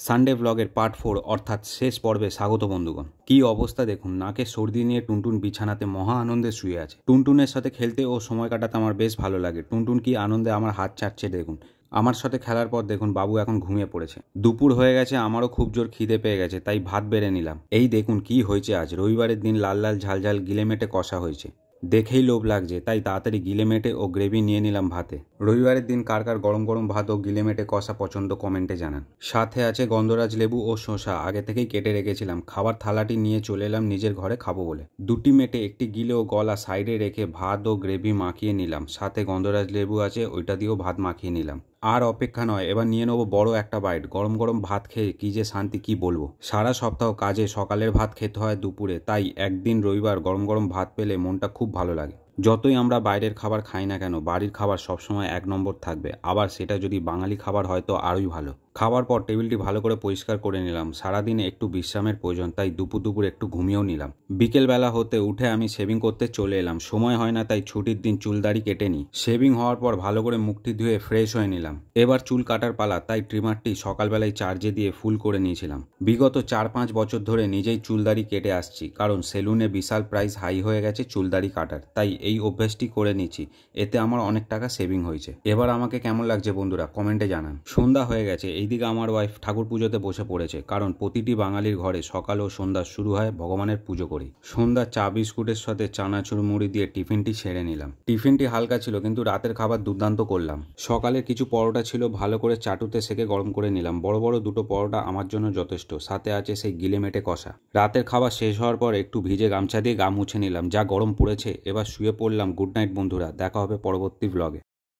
Sunday ব্লগের part 4 অর্থাৎ শেষ পর্বে স্বাগত বন্ধুগণ। কি অবস্থা দেখুন, নাকে সর্দি নিয়ে টুনটুন বিছানাতে মহা আনন্দে শুয়ে আছে। টুনটুনের সাথে খেলতে ও সময় কাটাতে আমার বেশ ভালো লাগে। টুনটুন কি আনন্দে আমার হাত চাটছে দেখুন। আমার সাথে খেলার পর দেখুন বাবু এখন ঘুমিয়ে পড়েছে। দুপুর হয়ে গেছে, আমারও খুব জোর খিদে পেয়ে গেছে, তাই ভাত বেড়ে নিলাম। এই দেখুন কি হয়েছে, আজ রবিবারের দিন লাল লাল ঝাল ঝাল গিলেমেটে কষা হয়েছে। দেখেই লোভ লাগছে, তাই তাড়াতাড়ি গিলেমেটে ও গ্রেভি নিয়ে নিলাম ভাতে। রবিবারের দিন কার কার গরম গরম ভাত ও গিলেমেটে কষা পছন্দ কমেন্টে জানান। সাথে আছে গন্ধরাজ লেবু ও শসা, আগে থেকেই কেটে রেখেছিলাম। খাবার থালাটি নিয়ে চলে এলাম নিজের ঘরে খাবো বলে। দুটি মেটে একটি গিলে ও গলা সাইডে রেখে ভাত ও গ্রেভি মাখিয়ে নিলাম। সাথে গন্ধরাজ লেবু আছে, ওইটা দিয়েও ভাত মাখিয়ে নিলাম। আর অপেক্ষা নয়, এবার নিয়ে নেবো বড় একটা বাইট। গরম গরম ভাত খেয়ে কি যে শান্তি কি বলবো। সারা সপ্তাহ কাজে সকালের ভাত খেতে হয় দুপুরে, তাই একদিন রবিবার গরম গরম ভাত পেলে মনটা খুব ভালো লাগে। যতই আমরা বাইরের খাবার খাই না কেন, বাড়ির খাবার সবসময় এক নম্বর থাকবে। আবার সেটা যদি বাঙালি খাবার হয় তো আরোই ভালো। খাবার পর টেবিলটি ভালো করে পরিষ্কার করে নিলাম। সারাদিনে একটু বিশ্রামের প্রয়োজন, তাই দুপুর একটু ঘুমিয়েও নিলাম। বিকেলবেলা হতে উঠে আমি শেভিং করতে চলে এলাম। সময় হয় না, তাই ছুটির দিন চুল দাড়ি কেটে নিই। শেভিং হওয়ার পর ভালো করে মুখটি ধুয়ে ফ্রেশ হয়ে নিলাম। এবার চুল কাটার পালা, তাই ট্রিমারটি সকালবেলায় চার্জে দিয়ে ফুল করে নিয়েছিলাম। বিগত 4-5 বছর ধরে নিজেই চুল দাড়ি কেটে আসছি, কারণ সেলুনে বিশাল প্রাইস হাই হয়ে গেছে চুল দাড়ি কাটার, তাই এই অভ্যাসটি করে নিচ্ছি। এতে আমার অনেক টাকা সেভিং হয়েছে। এবার আমাকে কেমন লাগছে বন্ধুরা কমেন্টে জানান। সন্ধ্যা হয়ে গেছে, এইদিকে আমার ওয়াইফ ঠাকুর পুজোতে বসে পড়েছে, কারণ প্রতিটি বাঙালির ঘরে সকাল ও সন্ধ্যা শুরু হয় ভগবানের পুজো করি। সন্ধ্যা চা বিস্কুটের সাথে চানাচুর মুড়ি দিয়ে টিফিনটি সেরে নিলাম। টিফিনটি হালকা ছিল, কিন্তু রাতের খাবার দুর্দান্ত করলাম। সকালের কিছু পরোটা ছিল, ভালো করে চাটুতে সেকে গরম করে নিলাম। বড় বড় দুটো পরোটা আমার জন্য যথেষ্ট। সাথে আছে সেই গিলেমেটে কষা। রাতের খাবার শেষ হওয়ার পর একটু ভিজে গামছা দিয়ে গা মুছে নিলাম। যা গরম পড়েছে, এবার শুয়ে পড়লাম। গুড নাইট বন্ধুরা, দেখা হবে পরবর্তী ব্লগে।